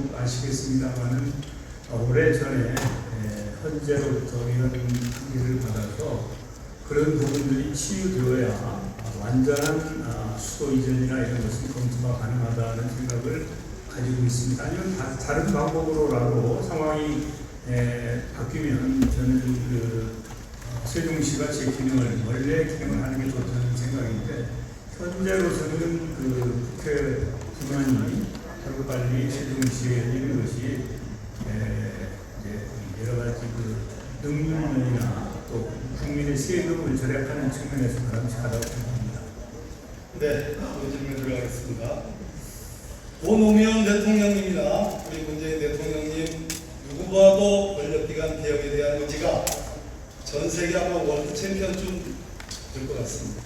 더욱 아시겠습니다만은 오래전에 헌재로부터 이런 항의를 받아서 그런 부분들이 치유되어야 완전한 수도 이전이나 이런 것은 검토가 가능하다는 생각을 가지고 있습니다. 아니면 다른 방법으로라도 상황이 바뀌면 저는 세종시가 제 기능을 원래 기능을 하는 게 좋다는 생각인데 현재로서는 국회 분안이 하루빨리 세종시에 있는 것이 여러 가지 능률면이나 또 국민의 세금을 절약하는 측면에서 바람직하다고 생각합니다. 네, 그 질문 들어가겠습니다. 고 노무현 대통령님이나 우리 문재인 대통령님 누구봐도 권력기관 개혁에 대한 의지가 전 세계 아마 월드 챔피언쯤 될 것 같습니다.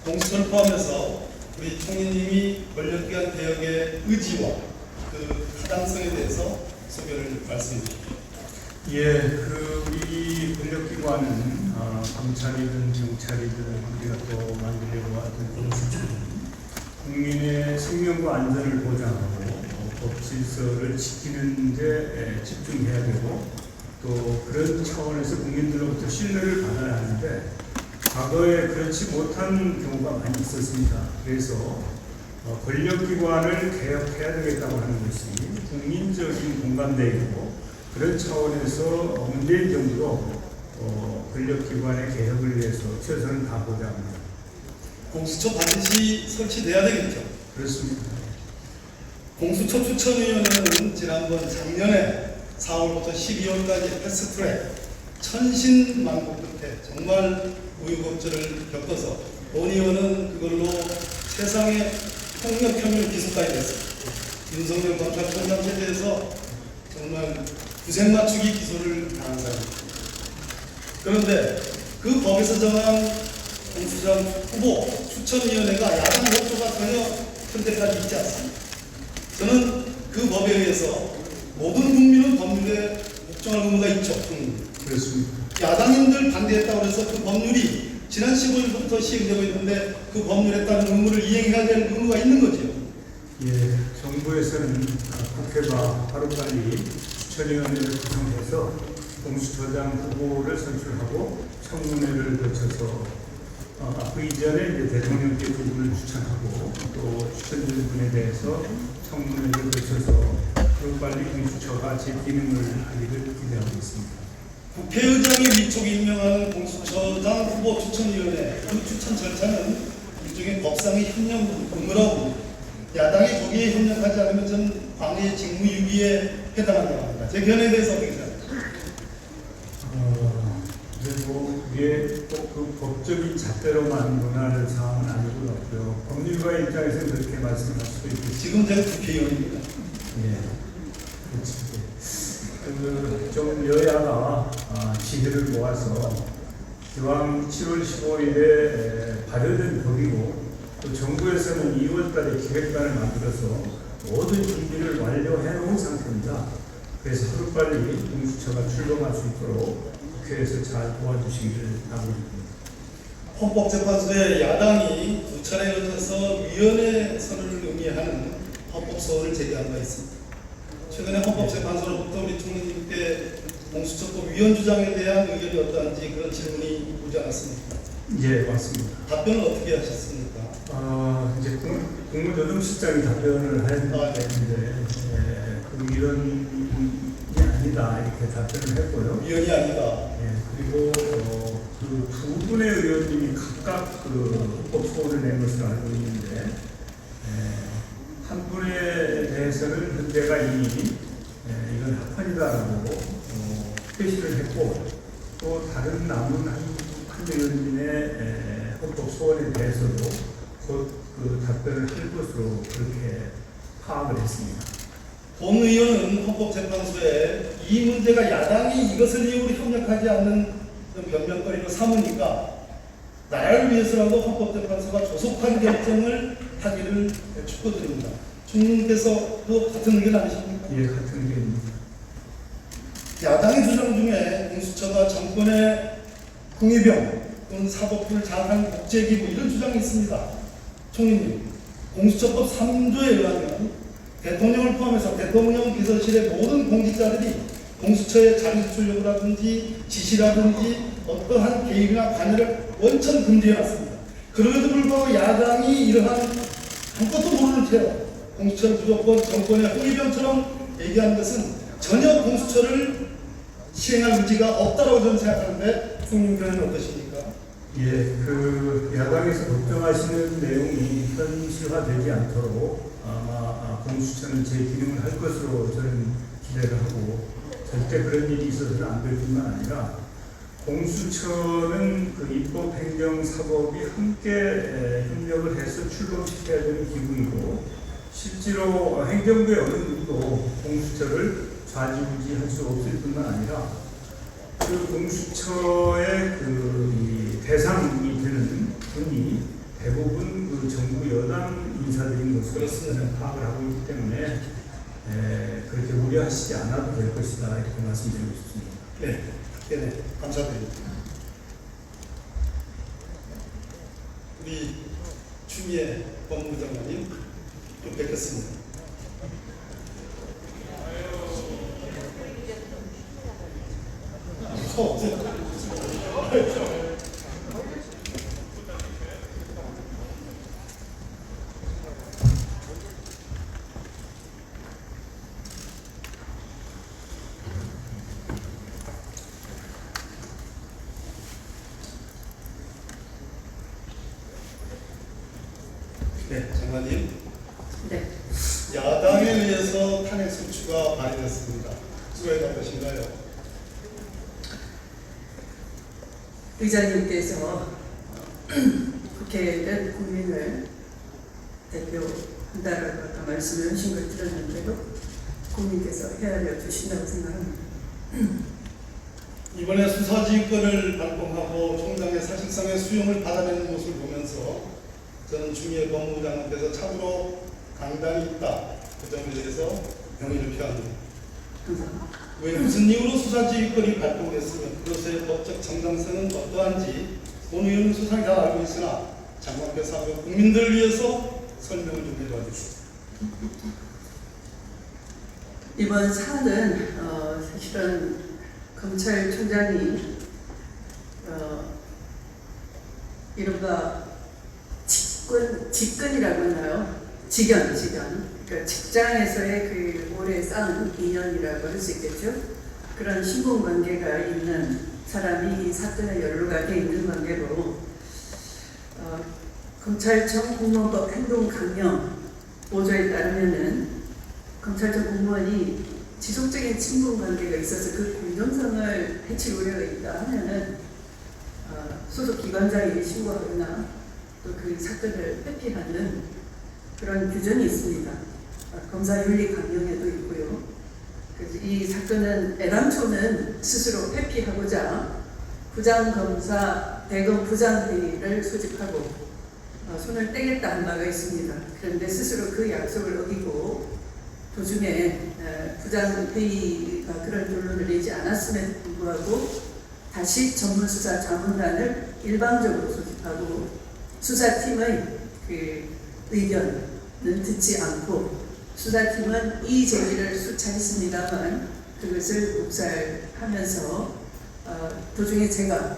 공수처를 포함해서 우리 총리님이 권력기관 개혁의 의지와 그 타당성에 대해서 소견을 말씀해 주십시오. 우리 권력기관은 검찰이든 경찰이든 우리가 또 만들려고 하던 공수처는 국민의 생명과 안전을 보장하고 법 질서를 지키는 데 집중해야 되고 또 그런 차원에서 국민들로부터 신뢰를 받아야 하는데 과거에 그렇지 못한 경우가 많이 있었습니다. 그래서 권력기관을 개혁해야 되겠다고 하는 것이 국민적인 공감대이고 그런 차원에서 문재인 정부도 권력기관의 개혁을 위해서 최선을 다하고자 합니다. 공수처 반드시 설치돼야 되겠죠. 그렇습니다. 공수처 추천위원회는 지난번 작년에 4월부터 12월까지 패스트트랙 천신만고 끝에 정말 우유곡절을 겪어서 본 의원은 그걸로 세상의 폭력혐의 기소까지 됐습니다. 윤석열 검찰총장 체제에서 정말 구색 맞추기 기소를 당한 사람입니다. 그런데 그 법에서 정한 공수처 후보 추천위원회가 야당 협조가 전혀 현재까지 있지 않습니다. 저는 그 법에 의해서 모든 국민은 법률에 복종할 의무가 있죠. 그렇습니다. 야당인들 반대했다고 해서 그 법률이 지난 15일부터 시행되고 있는데 그 법률에 따른 의무를 이행해야 될 의무가 있는 거죠. 정부에서는 국회가 하루빨리 추천위원회를 구성해서 공수처장 후보를 선출하고 청문회를 거쳐서 그 이전에 이제 대통령께 두 분을 추천하고 또 추천된 분에 대해서 청문회를 거쳐서 하루빨리 공수처가 제 기능을 하기를 기대하고 있습니다. 국회의장이 위촉 임명하는 공수처장 후보 추천위원회 그 추천 절차는 일종의 법상의 협력 의무라고 야당이 거기에 협력하지 않으면 전 방해 직무유기에 해당한다고 합니다. 제 견해에 대해서 어떻게 생각하십니까? 이게 꼭 그 법적인 잣대로만 논할 사항은 아닌 것 같고요. 법률가의 입장에서는 그렇게 말씀할 수도 있겠습니다. 지금 제가 국회의원입니다. 그렇지. 좀 여야가 지혜를 모아서 기왕 7월 15일에 발효된 법이고 또 정부에서는 2월달에 기획단을 만들어서 모든 준비를 완료해 놓은 상태입니다. 그래서 하루빨리 공수처가 출범할 수 있도록 국회에서 잘 도와주시기를 바랍니다. 헌법재판소에 야당이 두 차례에 걸쳐서 위원회 선언을 의미하는 헌법소원을 제기한 바 있습니다. 최근에 헌법재판소로부터 우리 총리님께 공수처법 위헌 주장에 대한 의견이 어떠한지 그런 질문이 오지 않았습니까? 맞습니다. 답변을 어떻게 하셨습니까? 이제 국무조정실장이 답변을 했는데 그 위헌이 아니다 이렇게 답변을 했고요. 위헌이 아니다. 그리고 그 두 분의 의원님이 각각 헌법소원을 낸 것으로 알고 있는데 한 분에 대해서는 현재가 이미 이건 합헌이다라고 표시를 했고 또 다른 남은 한 의원님의 헌법소원에 대해서도 곧 그 답변을 할 것으로 그렇게 파악을 했습니다. 본 의원은 헌법재판소에 이 문제가 야당이 이것을 이유로 협력하지 않는 변명거리로 삼으니까 나라를 위해서라도 헌법재판소가 조속한 결정을 하기를 축복드립니다. 총리께서도 같은 의견 아니십니까? 같은 의견입니다. 야당의 주장 중에 공수처가 정권의 궁의병 또는 사법부를 장악한 국제기구 이런 주장이 있습니다. 총리님, 공수처법 3조에 의하면 대통령을 포함해서 대통령 비서실의 모든 공직자들이 공수처의 자료출력이라든지 지시라든지 어떠한 개입이나 관여를 원천 금지해놨습니다. 그럼에도 불구하고 야당이 이러한 아무것도 모르는 채로 공수처를 무조건 정권의 홍위병처럼 얘기하는 것은 전혀 공수처를 시행할 의지가 없다고 저는 생각하는데 총님께는 어떠십니까? 예, 그 야당에서 걱정하시는 내용이 현실화되지 않도록 아마 공수처는 제 기능을 할 것으로 저는 기대를 하고 절대 그런 일이 있어서는 안 될 뿐만 아니라 공수처는 그 입법, 행정, 사법이 함께 협력을 해서 출범시켜야 되는 기구이고 실제로 행정부의 어느 누구도 공수처를 좌지우지할 수 없을 뿐만 아니라 그 공수처의 이 대상이 되는 분이 대부분 그 정부 여당 인사들인 것으로 저는 파악을 하고 있기 때문에 그렇게 우려하시지 않아도 될 것이다 이렇게 말씀드리고 싶습니다. 네, 감사드립니다. 우리 추미애 법무부 장관님 좀 뵙겠습니다. 네, 장관님. 네. 야당에 의해서 탄핵 소추가 발의됐습니다. 수고해 어떠신가요? 의장님께서 국회는 국민을 대표한다라고 아까 말씀을 하신 걸 들었는데도 국민께서 헤아려 주신다고 생각합니다. 이번에 수사지휘권을 발동하고 총장의 사실상의 수용을 받아내는 모습을 보면서 저는 추미애 법무부 장관께서 참으로 강단이 있다. 그 점에 대해서 경의를 표합니다. 감사합니다. 왜 무슨 이유로 수사지휘권이 발동됐으면 그것의 법적 정당성은 어떠한지 본 의원은 수상히 다 알고 있으나 장관께서 국민들을 위해서 설명을 좀 해줘 주십시오. 이번 사안은 사실은 검찰총장이 이른바 직권이라고 하나요? 직연. 그러니까 직장에서의 그 오래 쌓은 인연이라고 할 수 있겠죠. 그런 신분 관계가 있는 사람이 이 사건에 연루가 돼 있는 관계로 검찰청 공무원법 행동강령 5조에 따르면은 검찰청 공무원이 지속적인 친분 관계가 있어서 그 공정성을 해칠 우려가 있다 하면은 소속 기관장에게 신고하거나 또 그 사건을 회피하는 그런 규정이 있습니다. 검사 윤리 강령에도 있고요. 그래서 이 사건은 애당초는 스스로 회피하고자 부장검사 대검 부장회의를 소집하고 손을 떼겠다 한 바가 있습니다. 그런데 스스로 그 약속을 어기고 도중에 부장회의가 그런 결론을 내지 않았음에도 불구하고 다시 전문수사 자문단을 일방적으로 소집하고 수사팀의 그 의견은 듣지 않고 수사팀은 이 제기를 수차했습니다만 그것을 묵살하면서 도중에 제가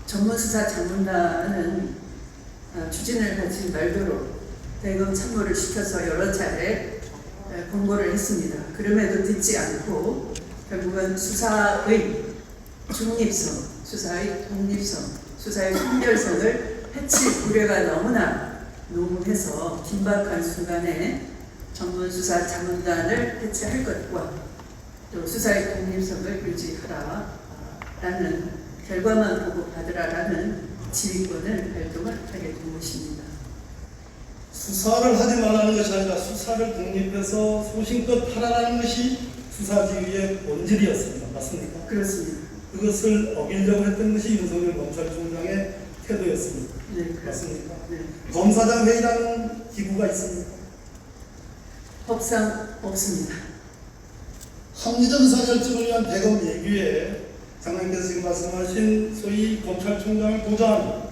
전문수사 자문단은 추진을 가진 말도록 대검 참모를 시켜서 여러 차례 공고를 했습니다. 그럼에도 듣지 않고 결국은 수사의 중립성, 수사의 독립성, 수사의 선별성을 해칠 우려가 너무나 농후해서 긴박한 순간에 전문수사 자문단을 해체할 것과 또 수사의 독립성을 유지하라라는 결과만 보고 받으라라는 지휘권을 발동을 하게 된 것입니다. 수사를 하지 말라는 것이 아니라 수사를 독립해서 소신껏 하라는 것이 수사지휘의 본질이었습니다. 맞습니까? 그렇습니다. 그것을 어기려고 했던 것이 윤석열 검찰총장의 태도였습니다. 네, 맞습니까? 네. 검사장 회의라는 기구가 있습니까? 법상 없습니다. 합리적 의사결정을 위한 대검 예규에 장관께서 지금 말씀하신 소위 검찰총장을 보좌하는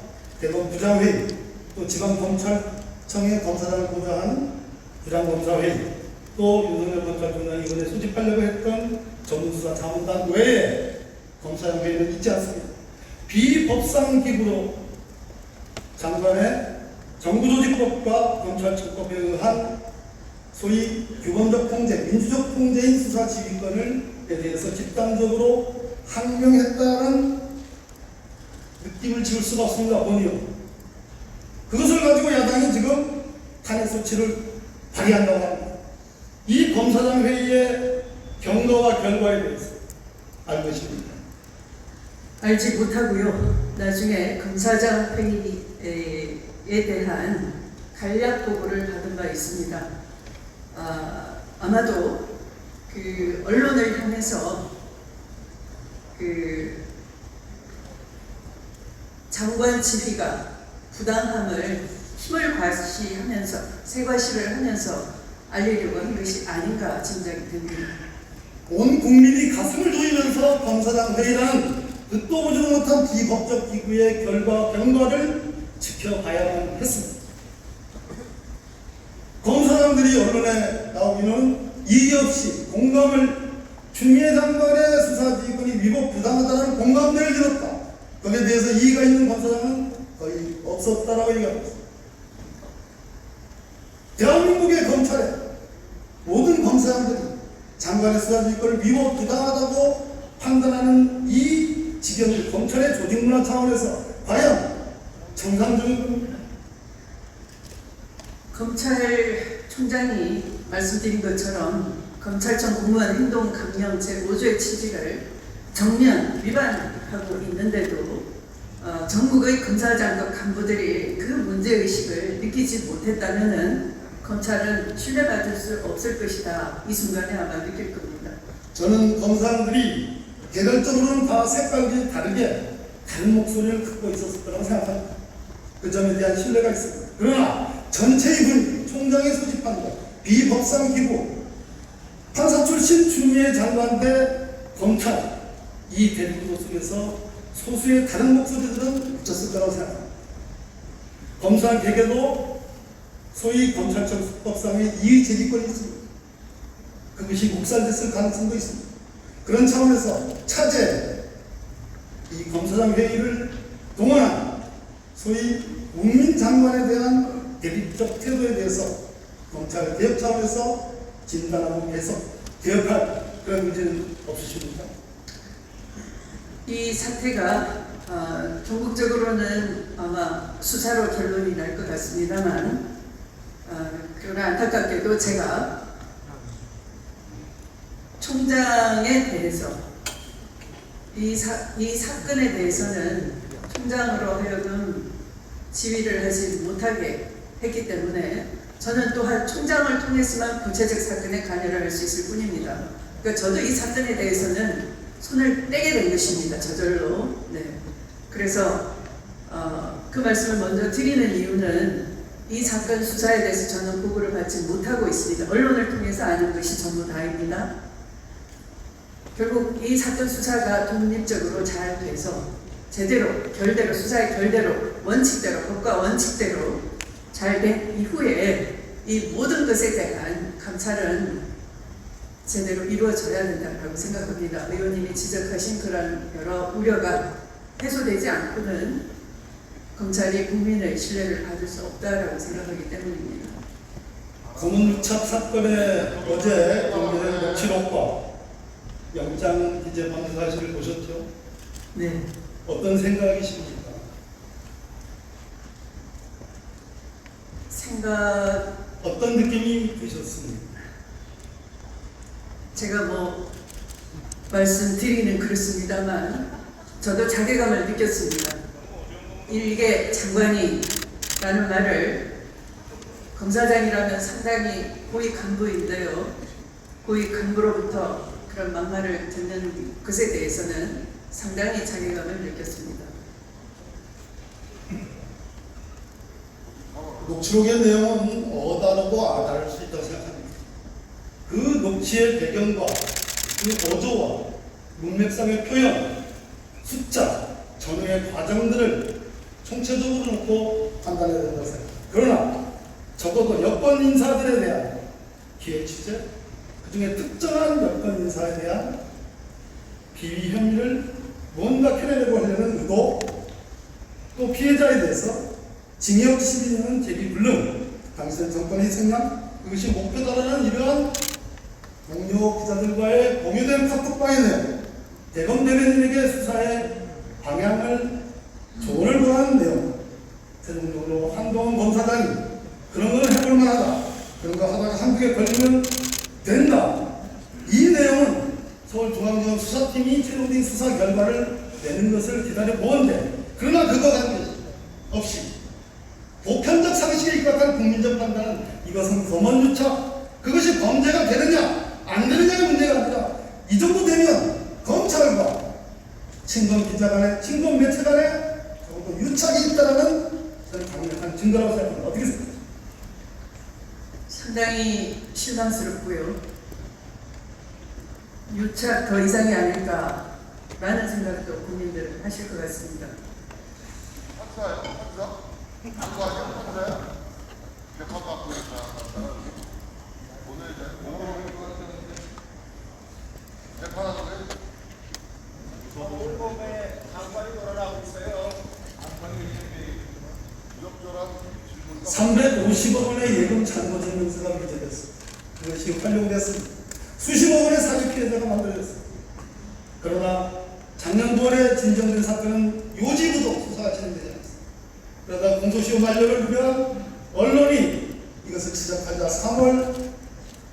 대검 부장회의, 또 지방검찰청의 검사장을 보좌하는 부장검사회의, 또 윤석열 검찰총장이 이번에 소집하려고 했던 전문수사 자문단 외에 검사장회의는 있지 않습니다. 비법상 기구로 장관의 정부조직법과 검찰청법에 의한 소위 규범적 통제, 민주적 통제인 수사 지휘권에 대해서 집단적으로 항명했다는 느낌을 지울 수가 없습니다. 본이요. 그것을 가지고 야당이 지금 탄핵소치를 발의한다고 합니다. 이 검사장 회의의 경과와 결과에 대해서 알고 계십니까? 알지 못하고요. 나중에 검사장 회의에 대한 간략 보고를 받은 바 있습니다. 아마도 그 언론을 향해서 그 장관 지휘가 부당함을 힘을 과시하면서 세과시를 하면서 알리려고 한 것이 아닌가 짐작이 됩니다. 온 국민이 가슴을 조이면서 검사장 회의라는 듣도 보지도 못한 비법적 기구의 경과를 지켜봐야만 했습니다. 검사장들이 언론에 나오기는 이의 없이 공감을 추미애 장관의 수사지휘권이 위법 부당하다는 공감대를 들었다. 거기에 대해서 이의가 있는 검사장은 거의 없었다라고 얘기합니다. 대한민국의 검찰에 모든 검사장들이 장관의 수사지휘권을 위법 부당하다고 판단하는 이 지경을 검찰의 조직문화 차원에서 과연 정상적인 겁니까? 검찰총장이 말씀드린 것처럼 검찰청 공무원 행동 강령 제5조의 취지를 정면 위반하고 있는데도 전국의 검사장급 간부들이 그 문제의식을 느끼지 못했다면 검찰은 신뢰받을 수 없을 것이다. 이 순간에 아마 느낄 겁니다. 저는 검사들이 개별적으로는 다 색깔이 다르게 다른 목소리를 갖고 있었을 거라고 생각합니다. 그 점에 대한 신뢰가 있습니다. 그러나 전체의 분위기, 총장이 소집한 것, 비법상 기구, 판사 출신 추미애 장관 대 검찰, 이 대립구도 속에서 소수의 다른 목소리들은 묻혔을 거라고 생각합니다. 검사 개개도 소위 검찰청 수법상의 이의 제기권이 있습니다. 그것이 묵살됐을 가능성도 있습니다. 그런 차원에서 차제 이 검사장 회의를 동원한 소위 국민 장관에 대한 대립적 태도에 대해서 검찰 개혁 차원에서 진단하고 해서 개혁할 그런 문제는 없으십니까? 이 사태가 전국적으로는 아마 수사로 결론이 날 것 같습니다만 그러나 안타깝게도 제가 총장에 대해서 이 사건에 대해서는 총장으로 하여금 지휘를 하지 못하게 했기 때문에 저는 또한 총장을 통해서만 구체적 사건에 관여를 할 수 있을 뿐입니다. 그러니까 저도 이 사건에 대해서는 손을 떼게 된 것입니다. 저절로. 네. 그래서 그 말씀을 먼저 드리는 이유는 이 사건 수사에 대해서 저는 보고를 받지 못하고 있습니다. 언론을 통해서 아는 것이 전부 다입니다. 결국 이 사건 수사가 독립적으로 잘 돼서 제대로 결대로 수사의 결대로 원칙대로 법과 원칙대로 잘 된 이후에 이 모든 것에 대한 감찰은 제대로 이루어져야 된다고 생각합니다. 의원님이 지적하신 그런 여러 우려가 해소되지 않고는 검찰이 국민의 신뢰를 받을 수 없다라고 생각하기 때문입니다. 검은유착 사건의 어제 공개된 녹취록과 영장 기재 방송 사실을 보셨죠? 네. 어떤 생각이십니까? 어떤 느낌이 드셨습니까? 제가 말씀드리기는 그렇습니다만 저도 자괴감을 느꼈습니다. 일개 장관이라는 말을 검사장이라면 상당히 고위 간부인데요. 고위 간부로부터 그런 막말을 듣는 것에 대해서는 상당히 자괴감을 느꼈습니다. 녹취록의 내용은 어다르고 아다를 수 있다고 생각합니다. 그 녹취의 배경과 그 어조와 문맥상의 표현, 숫자, 전후의 과정들을 총체적으로 놓고 판단해야 된다고 생각합니다. 그러나 적어도 여권 인사들에 대한 기획 취재, 그중에 특정한 여권 인사에 대한 비위 혐의를 뭔가 캐내려고 하려는 의도, 또 피해자에 대해서 징역 12년은 제기 불능, 당시의 정권의 생략, 그것이 목표다라는 이러한 동료 기자들과의 공유된 카톡방의 내용, 대검 대변인에게 수사의 방향을 조언을 구하는 내용, 최종적으로 한동훈 검사장이 그런 걸 해볼 만하다, 그런 거 하다가 한국에 걸리면 된다. 이 내용은 서울중앙지검 수사팀이 최종적인 수사 결과를 내는 것을 기다려 보는데, 그러나 그거 관계없이 보편적 상식에 입각한 국민적 판단은 이것은 검언유착, 그것이 범죄가 되느냐 안 되느냐의 문제가 아니라 이 정도 되면 검찰과 친검 기자 간에, 친검 매체 간에 적어도 유착이 있다는 저는 강력한 증거라고 생각합니다. 어떻게 생각하세요? 상당히 실망스럽고요. 유착 더 이상이 아닐까라는 생각도 국민들은 하실 것 같습니다. 판사예요? 판사? 그거 아니야? 판사야? 재판 받고 있다. 오늘 이제 재판하는 거예요? 서울법에 장관이 돌아나오고 있어요. 부적절한 질문과 350억 원의 예금 잔고 증명서가 위조됐습니다. 그것이 활용됐습니다. 수십억 원의 사기 피해자가 만들어졌습니다. 그러나 작년 9월에 진정된 사건은 요지부도 수사가 진행되지 않았습니다. 그러다 공소시효 만료를 누려한 언론이 이것을 지적하자 3월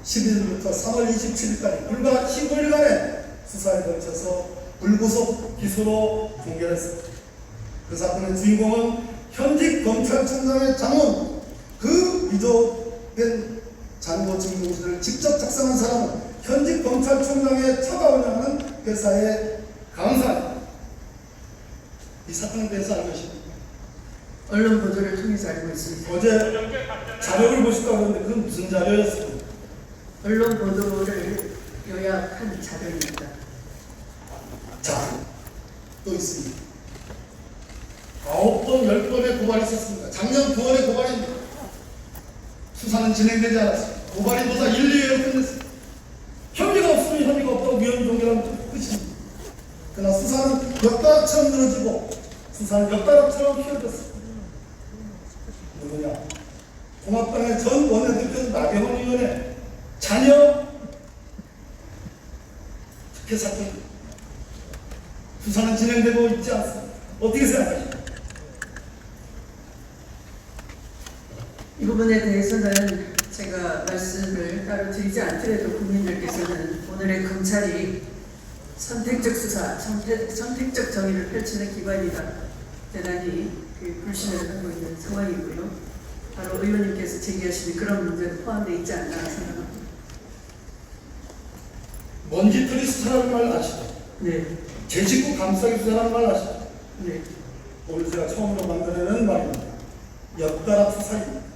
11일부터 3월 27일까지 불과 15일간의 수사에 걸쳐서 불구속 기소로 종결했습니다. 그 사건의 주인공은 현직 검찰총장의 장원, 그 위조된 잔고 증명서를 직접 작성한 사람은 현직 검찰총장의 처가 운영하는 회사의 강사입니다. 이 사건에 대해서 알고 계십니까? 언론 보도를 통해서 알고 있습니다. 어제 자료를 보실까 하는데 그건 무슨 자료였습니까? 언론 보도를 요약한 자료입니다. 자, 또 있습니다. 9번, 10번의 고발이 있었습니다. 작년 9월에 고발입니다. 수사는 진행되지 않았습니다. 고발이 보다 1, 2회로 끝냈습니다. 혐의가 없으면 혐의가 없다고 위헌 종결하면 끝입니다. 그러나 수사는 엿가락처럼 늘어지고 수사는 엿가락처럼 키워졌습니다. 누구냐? 통합당의 전 원내대표 나경원 의원의 자녀 특혜 사건 수사는 진행되고 있지 않습니다. 어떻게 생각하십니까? 이 부분에 대해서는 제가 말씀을 따로 드리지 않더라도 국민들께서는 오늘의 검찰이 선택적 수사, 선택적 정의를 펼치는 기관이다. 대단히 불신을 하고 있는 상황이고요. 바로 의원님께서 제기하시는 그런 문제도 포함되어 있지 않나 생각합니다. 먼지털이 수사라는 말 아시죠? 네. 제 식구 감싸기 수사라는 말 아시죠? 네. 오늘 제가 처음으로 만들어내는 말입니다. 엿가락 수사입니다.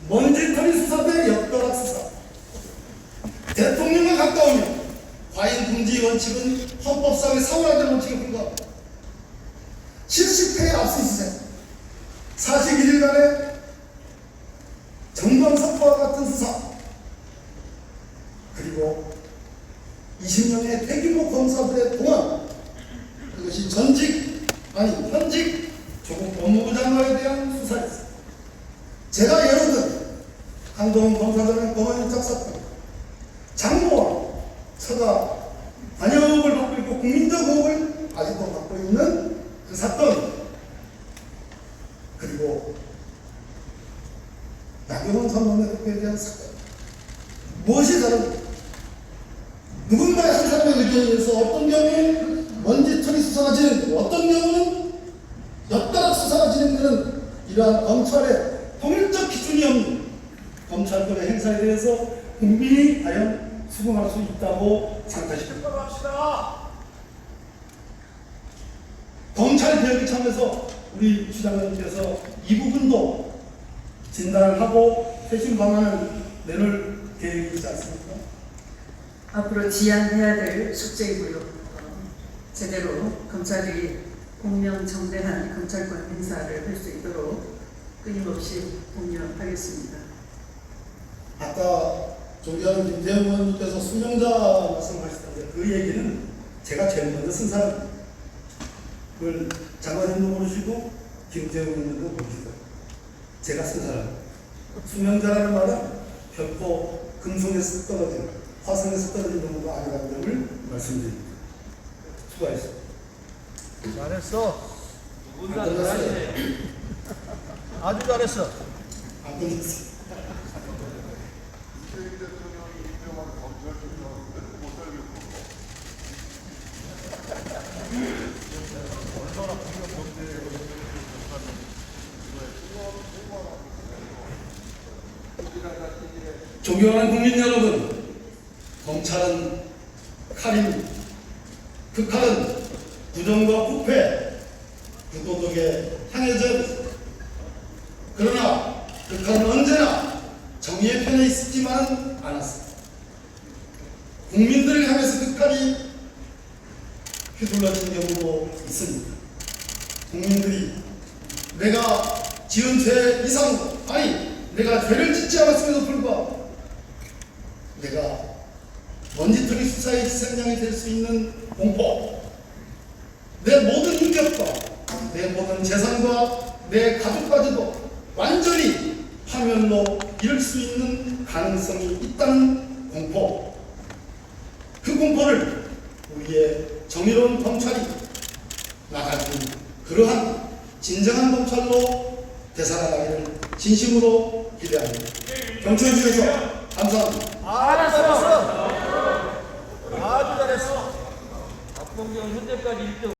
먼지털이 수사 대 엿가락 수사. 대통령과 가까우면 과잉 금지 원칙은 헌법상의 사원화된 원칙에 불과합니다. 70회의 압수수색, 41일간의 정광석과 같은 수사, 그리고 20명의 대규모 검사들의 동원, 그것이 현직 조국 법무부 장관에 대한 수사였습니다. 제가 예를 들어 한동훈 검사장의 검언유착 사건, 장모와 처가 관여 의혹을 받고 있고 국민적 의혹을 아직도 받고 있는 그 사건, 그리고 나경원 전 원내대표에 대한 사건, 무엇이 다릅니까? 누군가의 한 사람의 의견에 의해서 어떤 경우는 먼지털이 수사가 진행되고 어떤 경우는 엿가락 수사가 진행되는 이러한 검찰의 통일적 기준이 없는 검찰권의 행사에 대해서 국민이 과연 수긍할 수 있다고 생각하십니까? 합시다. 검찰 개혁이 참여해서 우리 주장님께서 이 부분도 진단을 하고 최신 방안을 내놓을 계획이지 않습니까? 앞으로 지향해야 될 숙제이고요. 제대로 검찰이 공명정대한 검찰권 행사를 할 수 있도록 끊임없이 독려하겠습니다. 아까 존경하는 김태형 의원님께서 수명자 말씀하셨던데 그 얘기는 제가 제일 먼저 쓴 사람입니다. 그걸 장관님도 모르시고 김태형 의원님도 모르시고 제가 쓴 사람. 수명자라는 말은 결코 금성에서 떨어진 화성에서 떨어진 정도가 아니라는 점을 말씀드립니다. 수고하셨습니다. 잘했어. 안 끝났어요. 아주 잘했어. 안 끝났어요. 이재명 대통령이 임명한 검찰총장을 못 살겠고 존경하는 국민 여러분, 검찰은 칼입니다. 그 칼은 부정과 부패, 부도덕에 향해져 있습니다. 그러나 그 칼은 언제나 정의의 편에 있지만은 않았습니다. 국민들을 향해서 그 칼이 휘둘러진 경우도 있습니다. 국민들이 내가 지은 죄 이상, 아니 내가 죄를 짓지 않았음에도 불구하고 내가 먼지털이 수사의 희생양이 될 수 있는 공포, 내 모든 인격과 내 모든 재산과 내 가족까지도 완전히 파멸로 이룰 수 있는 가능성이 있다는 공포, 그 공포를 우리의 정의로운 검찰이 나가는 그러한 진정한 검찰로 되살아나기를 진심으로 기대합니다. 경청해 주셔서 감사합니다. 아주 잘했어. 아주 잘했어. 박봉경 현재까지 1등.